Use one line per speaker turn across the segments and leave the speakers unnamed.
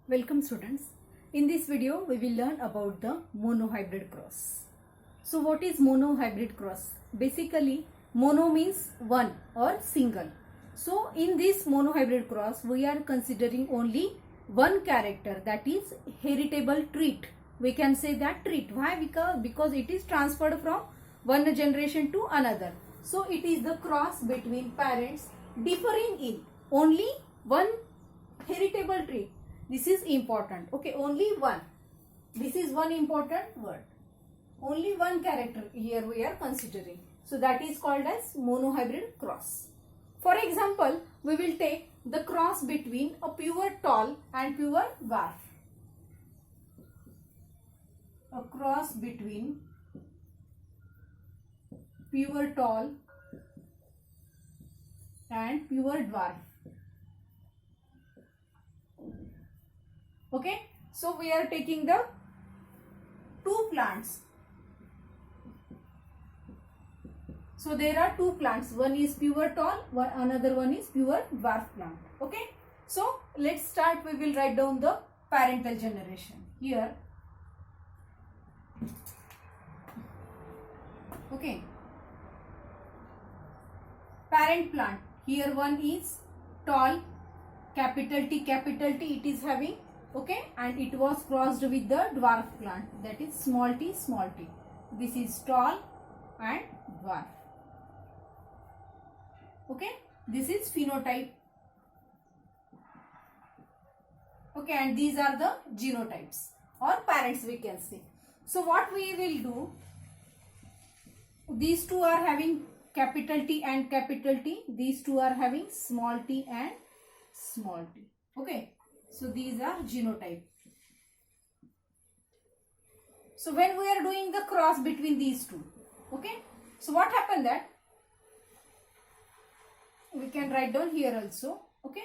Welcome students. In this video we will learn about the monohybrid cross. So what is monohybrid cross? Basically mono means one or single. So in this monohybrid cross we are considering only one character, that is heritable trait. We can say that trait. Why? Because it is transferred from one generation to another. So it is the cross between parents differing in only one heritable trait. This is important. Okay, only one. This is one important word. Only one character here we are considering. So that is called as monohybrid cross. For example, we will take the cross between a pure tall and pure dwarf. A cross between pure tall and pure dwarf. Okay, so we are taking the two plants. So there are two plants. One is pure tall, another one is pure dwarf plant. Okay, so let's start. We will write down the parental generation here. Okay, parent plant. Here one is tall, capital T, it is having. Okay, and it was crossed with the dwarf plant, that is small t, small t. This is tall and dwarf. Okay, this is phenotype. Okay, and these are the genotypes or parents we can say. So what we will do, these two are having capital T and capital T. These two are having small t and small t. Okay. So these are genotype. So when we are doing the cross between these two, okay. So what happened that we can write down here also, okay.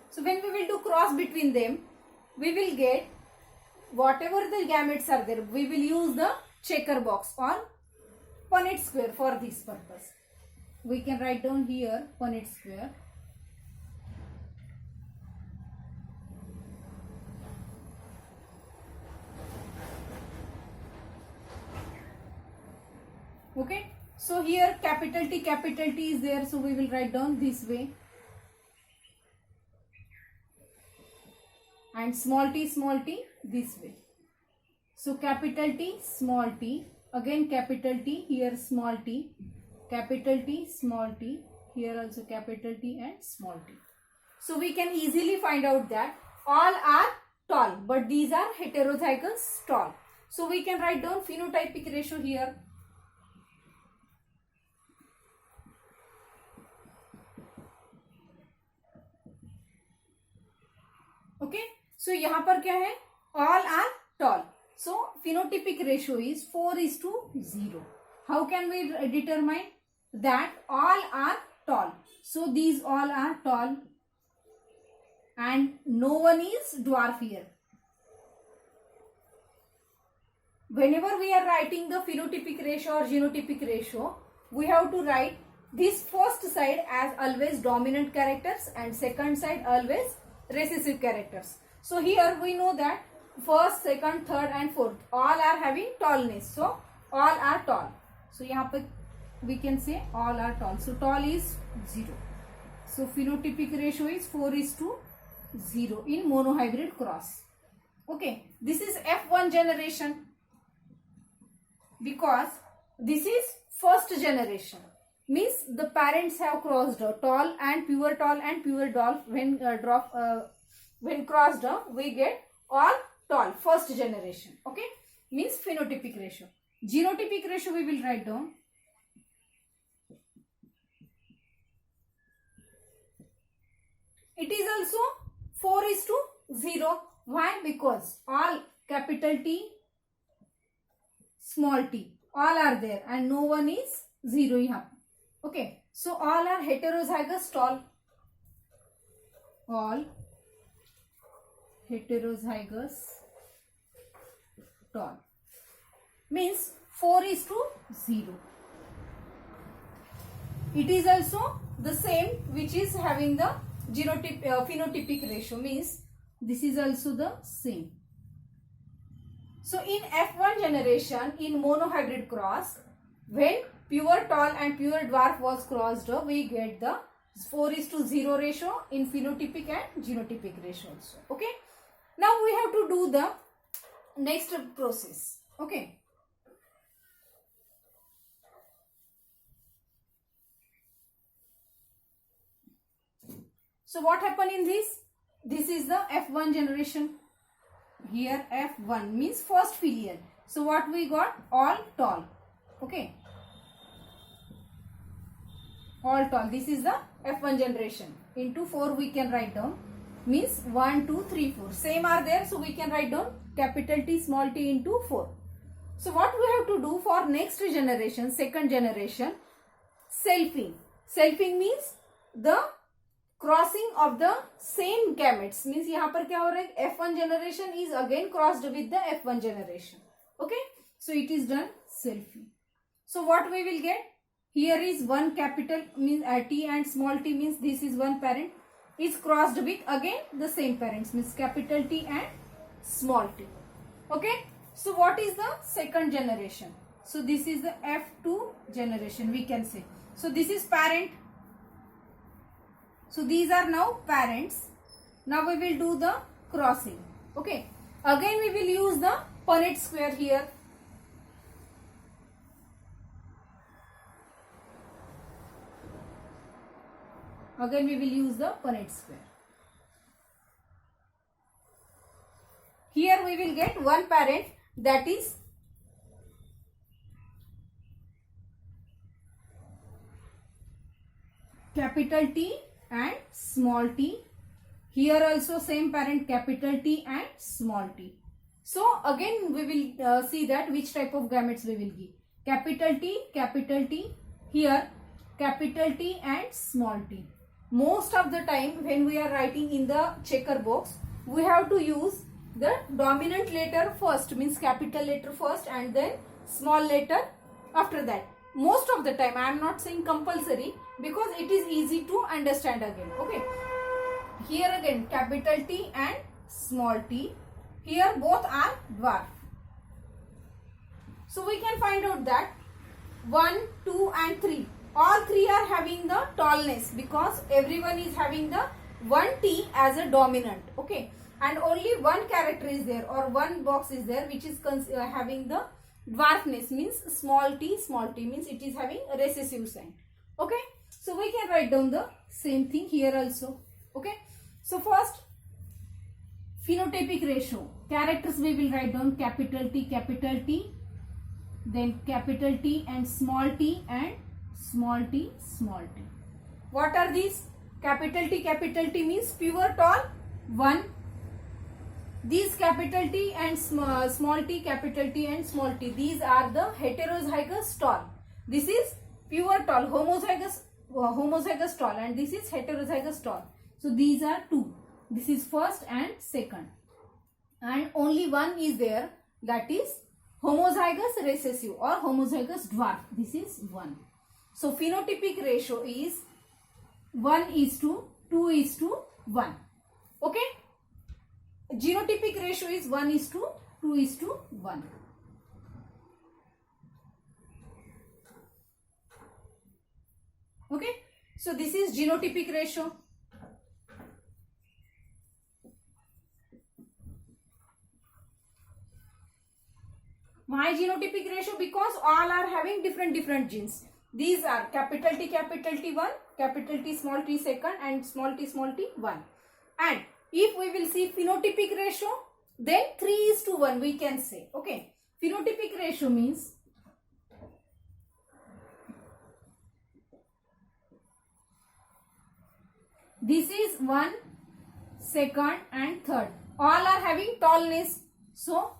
So when we will do cross between them, we will get whatever the gametes are there. We will use the checker box or Punnett square for this purpose. We can write down here Punnett square. Okay, so here capital T is there, so we will write down this way, and small t this way. So capital T, small t, again capital T, here small t, capital T, small t, here also capital T and small t. So we can easily find out that all are tall, but these are heterozygous tall. So we can write down phenotypic ratio here. Okay, so यहाँ पर क्या है, all are tall. So phenotypic ratio is 4:0. How can we determine that all are tall? So these all are tall and no one is dwarf here. Whenever we are writing the phenotypic ratio or genotypic ratio, we have to write this first side as always dominant characters and second side always recessive characters. So here we know that first, second, third and fourth all are having tallness. So all are tall. So यहाँ पे we can say all are tall. So tall is 0. So phenotypic ratio is 4:0 in monohybrid cross. Okay, this is F1 generation because this is first generation. Means the parents have crossed tall and pure dwarf. When crossed we get all tall, first generation. Okay, means phenotypic ratio. Genotypic ratio we will write down. It is also 4:0. Why? Because all capital T, small t, all are there and no one is 0 here. Okay, so all are heterozygous tall. All heterozygous tall. Means 4:0. It is also the same which is having the phenotypic ratio, means This is also the same. So in F1 generation, in monohybrid cross, when pure tall and pure dwarf was crossed, we get the 4:0 ratio in phenotypic and genotypic ratio also. Okay. Now we have to do the next process. Okay. So what happened in this? This is the F1 generation. Here F1 means first filial. So what we got? All tall. Okay. All tall. This is the F1 generation. Into 4 we can write down. Means 1, 2, 3, 4. Same are there. So we can write down capital T small t into 4. So what we have to do for next generation, second generation, selfing. Selfing means the crossing of the same gametes. Means यहाँ पर क्या हो रहा है? F1 generation is again crossed with the F1 generation. Okay. So it is done selfing. So what we will get? Here is one capital means T and small t means this is one parent is crossed with again the same parents means capital T and small t. Okay. So what is the second generation? So this is the F2 generation we can say. So this is parent. So these are now parents. Now we will do the crossing. Okay. Again we will use the Punnett square here. Again we will use the Punnett square. Here we will get one parent, that is capital T and small t. Here also same parent, capital T and small t. So again we will see that which type of gametes we will give. Capital T, here capital T and small t. Most of the time when we are writing in the checker box, we have to use the dominant letter first, means capital letter first and then small letter after that. Most of the time, I am not saying compulsory because it is easy to understand again. Okay. Here again capital T and small t. Here both are dwarf. So we can find out that 1, 2 and 3. All three are having the tallness because everyone is having the 1t as a dominant. Okay. And only one character is there or one box is there which is having the dwarfness, means small t means it is having a recessive sign. Okay. So we can write down the same thing here also. Okay. So first phenotypic ratio. Characters we will write down capital T, then capital T and small t small t. What are these? Capital T means pure tall 1. These capital T and small t, capital T and small t, these are the heterozygous tall. This is pure tall, homozygous tall, and this is heterozygous tall. So these are 2. This is first and second. And only one is there, that is homozygous recessive or homozygous dwarf. This is 1. So phenotypic ratio is 1:2:1. Okay. Genotypic ratio is 1:2:1. Okay. So this is genotypic ratio. Why genotypic ratio? Because all are having different genes. These are capital T 1, capital T small t second, and small t 1. And if we will see phenotypic ratio, then 3:1 we can say. Okay. Phenotypic ratio means this is 1, second and third. All are having tallness. So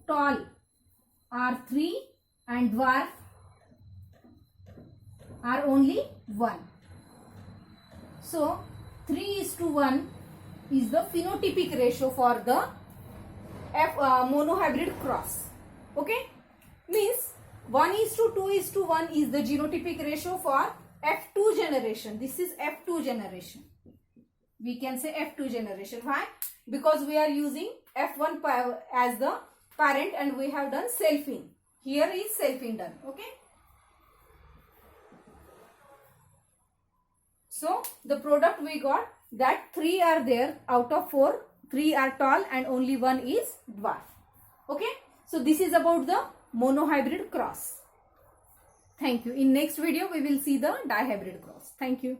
tall are 3 and dwarf are only 1. So 3:1 is the phenotypic ratio for the monohybrid cross. Okay. Means 1:2:1 is the genotypic ratio for F2 generation. This is F2 generation. We can say F2 generation. Why? Because we are using F1 as the parent and we have done selfing. Here is selfing done. Okay. So the product we got, that 3 are there out of 4. 3 are tall and only 1 is dwarf. Okay. So this is about the monohybrid cross. Thank you. In next video we will see the dihybrid cross. Thank you.